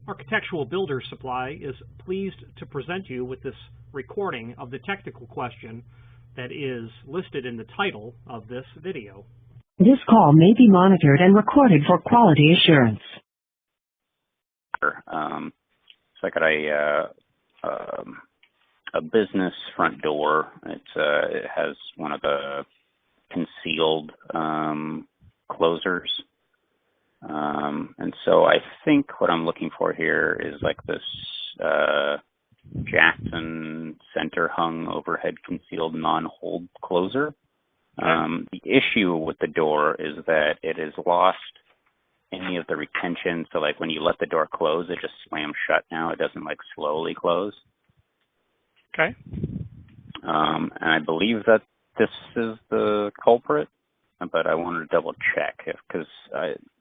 Architectural Builder Supply is pleased to present you with this recording of the technical question that is listed in the title of this video. This call may be monitored and recorded for quality assurance. So I got a business front door. It has one of the concealed closers. And so I think what I'm looking for here is like this Jackson center hung overhead concealed non-hold closer. The issue with the door is that it has lost any of the retention. So like when you let the door close, it just slams shut now. It doesn't like slowly close. Okay. And I believe that this is the culprit, but I wanted to double check because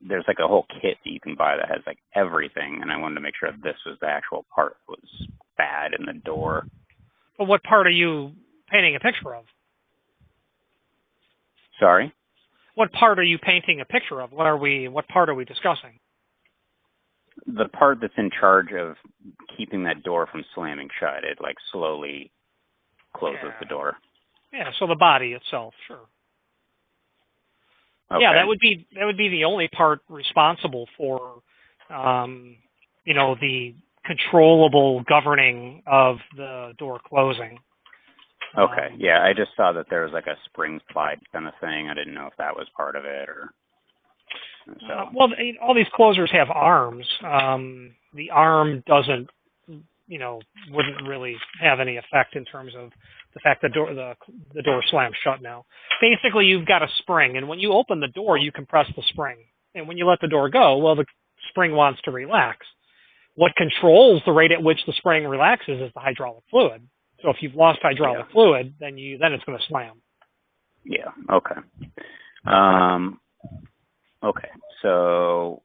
there's like a whole kit that you can buy that has like everything, and I wanted to make sure this was the actual part that was bad in the door. Well, what part are you painting a picture of? Sorry? What part are you painting a picture of? What part are we discussing? The part that's in charge of keeping that door from slamming shut. It like slowly closes the door. Yeah, so the body itself, sure. Okay. Yeah, that would be the only part responsible for, the controllable governing of the door closing. Okay. Yeah, I just saw that there was like a spring slide kind of thing. I didn't know if that was part of it or. So. Well, all these closers have arms. The arm doesn't, wouldn't really have any effect in terms of the fact that the door slams shut now. Basically, you've got a spring, and when you open the door, you compress the spring. And when you let the door go, well, the spring wants to relax. What controls the rate at which the spring relaxes is the hydraulic fluid. So if you've lost hydraulic fluid, then it's going to slam. Yeah. Okay. Okay. So.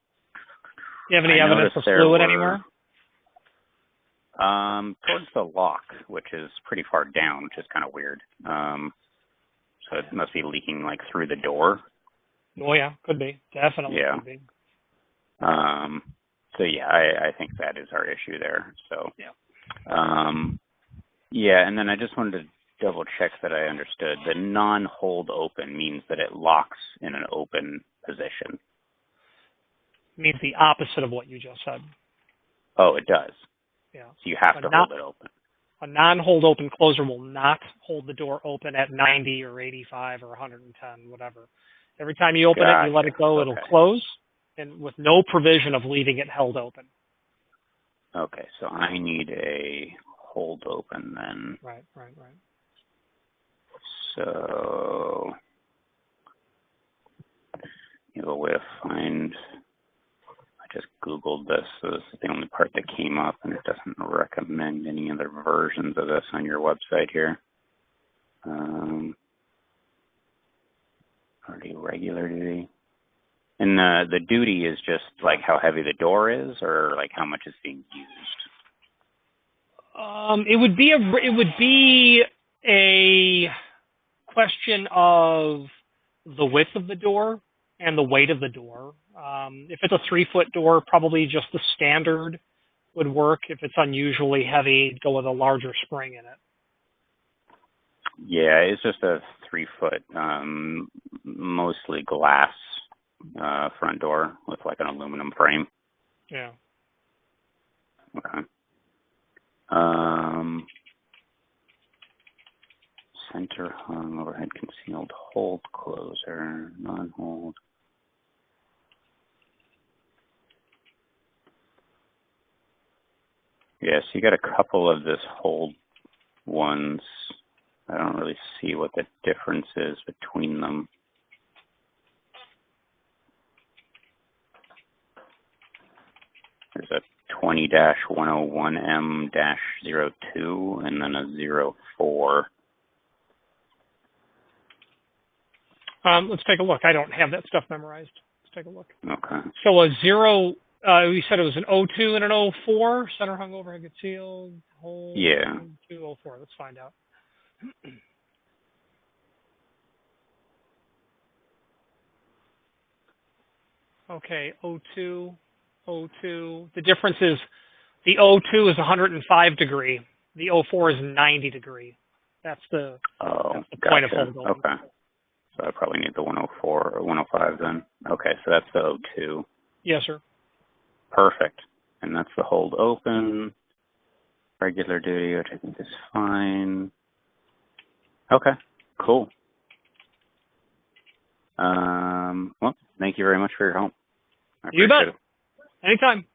Do you have any evidence of fluid anywhere? Towards the lock, which is pretty far down, which is kind of weird. So it must be leaking like through the door. Oh yeah, could be. Definitely could be. So yeah, I think that is our issue there. So yeah. And then I just wanted to double check that I understood. The non-hold open means that it locks in an open position. It means the opposite of what you just said. Oh, it does. Yeah. So you have to hold it open. A non-hold open closer will not hold the door open at 90 or 85 or 110, whatever. Every time you open it, you let it go, it'll close, and with no provision of leaving it held open. Okay, so I need a hold open then. Right. So you have a way to find. I just Googled this. So this is the only part that came up, and it doesn't recommend any other versions of this on your website here. Already regular duty. And the duty is just like how heavy the door is, or like how much is being used. It would be a question of the width of the door and the weight of the door. If it's a 3-foot door, probably just the standard would work. If it's unusually heavy, go with a larger spring in it. Yeah, it's just a 3-foot, mostly glass front door with like an aluminum frame. Yeah. Okay. Center hung overhead concealed hold closer, non-hold. Yes, you got a couple of this hold ones. I don't really see what the difference is between them. There's a 20-101M-02 and then a 04. Let's take a look. I don't have that stuff memorized. Let's take a look. Okay. So a 0, we said it was an 02 and an 04, center hung overhead concealed, hold. Yeah. 204. Let's find out. Okay, 02. O2. The difference is the O2 is 105 degree. The O4 is 90 degree. That's the point of hold open. Okay. So I probably need the 104 or 105 then. Okay, so that's the O2. Yes, sir. Perfect. And that's the hold open. Regular duty, which I think is fine. Okay, cool. Well, thank you very much for your help. You bet. Anytime.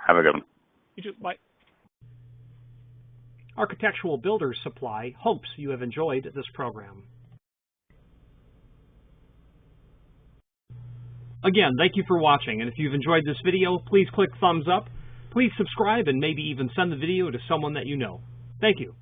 Have a good one. You too. Bye. Architectural Builders Supply hopes you have enjoyed this program. Again, thank you for watching, and if you've enjoyed this video, please click thumbs up. Please subscribe and maybe even send the video to someone that you know. Thank you.